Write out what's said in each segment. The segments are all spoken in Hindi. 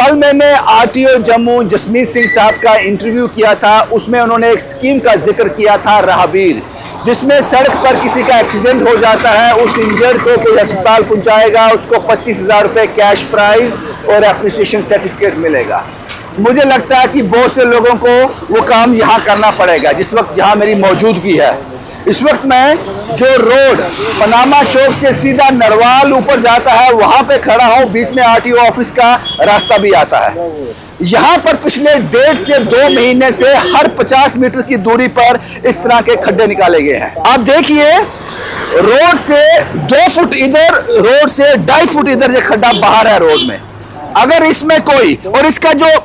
कल मैंने आरटीओ जम्मू जसमीत सिंह साहब का इंटरव्यू किया था। उसमें उन्होंने एक स्कीम का जिक्र किया था राहबीर, जिसमें सड़क पर किसी का एक्सीडेंट हो जाता है, उस इंजर्ड को कोई अस्पताल पहुंचाएगा, उसको 25,000 रुपये कैश प्राइज और एप्रिसिएशन सर्टिफिकेट मिलेगा। मुझे लगता है कि बहुत से लोगों को वो काम यहाँ करना पड़ेगा जिस वक्त यहाँ मेरी मौजूदगी है। इस वक्त मैं जो रोड पनामा चौक से सीधा नरवाल ऊपर जाता है वहां पे खड़ा हूं। बीच में आरटीओ ऑफिस का रास्ता भी आता है। यहाँ पर पिछले 1.5 से 2 महीने से हर 50 मीटर की दूरी पर इस तरह के खड्डे निकाले गए हैं। आप देखिए, रोड से 2 फुट इधर, रोड से 2.5 फुट इधर ये खड्डा बाहर है रोड में। अगर इसमें कोई, और इसका जो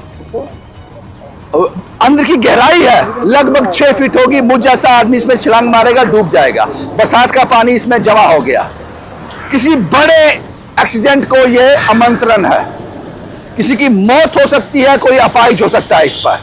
अंदर की गहराई है लगभग 6 फीट होगी, मुझ जैसा आदमी इसमें छलांग मारेगा डूब जाएगा। बरसात का पानी इसमें जमा हो गया। किसी बड़े एक्सीडेंट को यह आमंत्रण है, किसी की मौत हो सकती है, कोई अपाहिज हो सकता है इस पर।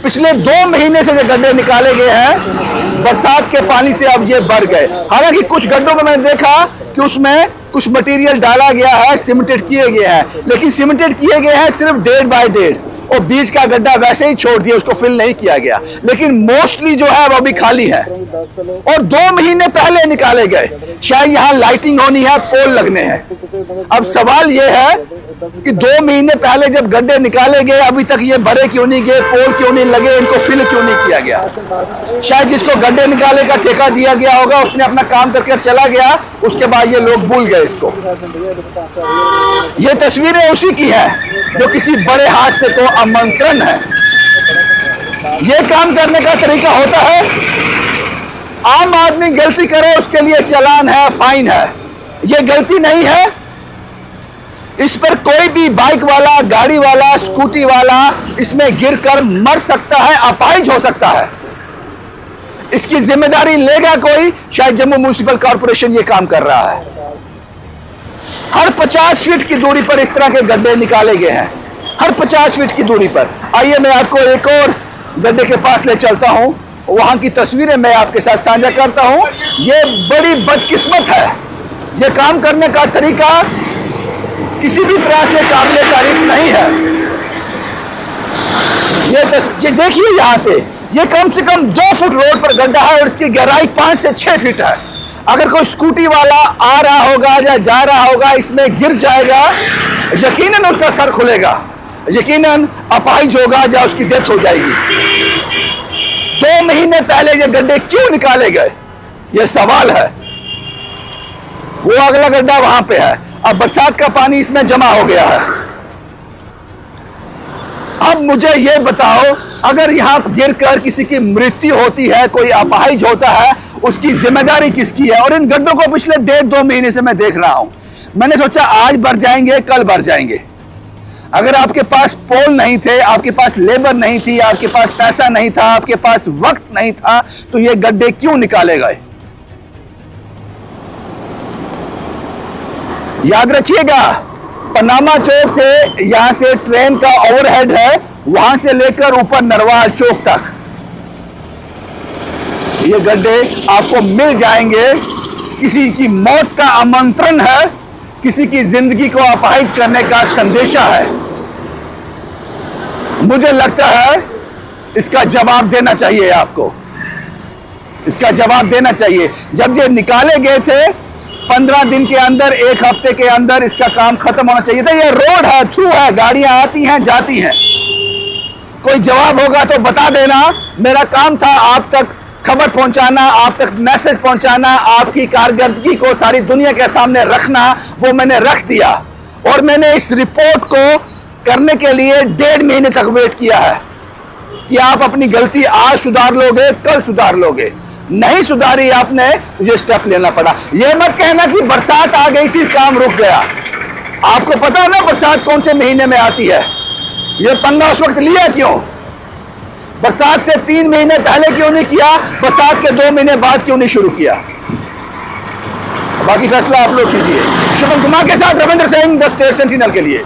पिछले 2 महीने से जो गड्ढे निकाले गए हैं बरसात के पानी से अब ये भर गए। हालांकि कुछ गड्ढों में मैंने देखा कि उसमें कुछ मटेरियल डाला गया है, सीमेंटेड किए गए हैं, लेकिन सीमेंटेड किए गए हैं सिर्फ 1.5 बाय 1.5 और बीच का गड्ढा वैसे ही छोड़ दिया, उसको फिल नहीं किया गया। लेकिन मोस्टली जो है वो भी खाली है और 2 महीने पहले निकाले गए। शायद यहाँ लाइटिंग होनी है, पोल लगने हैं। अब सवाल ये है कि 2 महीने पहले जब गड्ढे निकाले गए अभी तक ये भरे क्यों नहीं गए, पोल क्यों नहीं लगे, इनको फिल क्यों नहीं किया गया। शायद जिसको गड्ढे निकाले का ठेका दिया गया होगा उसने अपना काम करके चला गया, उसके बाद ये लोग भूल गए इसको। ये तस्वीरें उसी की हैं जो किसी बड़े हादसे को आमंत्रण है। ये काम करने का तरीका होता है, आम आदमी गलती करे उसके लिए चालान है, फाइन है। ये गलती नहीं है, इस पर कोई भी बाइक वाला, गाड़ी वाला, स्कूटी वाला इसमें गिरकर मर सकता है, अपाहिज हो सकता है। इसकी जिम्मेदारी लेगा कोई? शायद जम्मू म्युनिसिपल कॉर्पोरेशन ये काम कर रहा है। हर 50 फीट की दूरी पर इस तरह के गड्ढे निकाले गए हैं, हर 50 फीट की दूरी पर। आइए मैं आपको एक और गड्ढे के पास ले चलता हूं, वहां की तस्वीरें मैं आपके साथ साझा करता हूं। ये बड़ी बदकिस्मत है, ये काम करने का तरीका किसी भी तरह से काबिले तारीफ नहीं है। ये देखिए, यहां से ये कम 2 फुट रोड पर गड्ढा है और इसकी गहराई 5 से 6 फीट है। अगर कोई स्कूटी वाला आ रहा होगा या जा रहा होगा, इसमें गिर जाएगा, यकीनन उसका सर खुलेगा, यकीनन अपाहिज होगा या उसकी डेथ हो जाएगी। 2 महीने पहले ये गड्ढे क्यों निकाले गए, ये सवाल है। वो अगला गड्ढा वहां पे है, अब बरसात का पानी इसमें जमा हो गया है। अब मुझे ये बताओ, अगर यहां गिरकर किसी की मृत्यु होती है, कोई अपाहिज होता है, उसकी जिम्मेदारी किसकी है? और इन गड्ढों को पिछले 1.5-2 महीने से मैं देख रहा हूं। मैंने सोचा आज भर जाएंगे, कल भर जाएंगे। अगर आपके पास पोल नहीं थे, आपके पास लेबर नहीं थी, आपके पास पैसा नहीं था, आपके पास वक्त नहीं था, तो ये गड्ढे क्यों निकाले गए? याद रखिएगा, पनामा चौक से, यहां से ट्रेन का ओवरहेड है, वहां से लेकर ऊपर नरवाल चौक तक ये गड्ढे आपको मिल जाएंगे। किसी की मौत का आमंत्रण है, किसी की जिंदगी को अपाहिज करने का संदेशा है। मुझे लगता है इसका जवाब देना चाहिए आपको, इसका जवाब देना चाहिए। जब ये निकाले गए थे 15 दिन के अंदर, 1 हफ्ते के अंदर इसका काम खत्म होना चाहिए था। ये रोड है, थ्रू है, गाड़ियां आती हैं जाती हैं। कोई जवाब होगा तो बता देना। मेरा काम था आप तक खबर पहुंचाना, आप तक मैसेज पहुंचाना, आपकी कारकर्दगी को सारी दुनिया के सामने रखना, वो मैंने रख दिया। और मैंने इस रिपोर्ट को करने के लिए 1.5 महीने तक वेट किया है कि आप अपनी गलती आज सुधार लोगे, कल सुधार लोगे। नहीं सुधारी आपने, मुझे स्टेप लेना पड़ा। यह मत कहना कि बरसात आ गई थी, काम रुक गया। आपको पता है ना बरसात कौन से महीने में आती है? ये पंगा उस वक्त लिया क्यों? बरसात से 3 महीने पहले क्यों नहीं किया? बरसात के 2 महीने बाद क्यों नहीं शुरू किया? बाकी फैसला आप लोग कीजिए। शुभम कुमार के साथ Ravindra Singh, the state sentinel के लिए।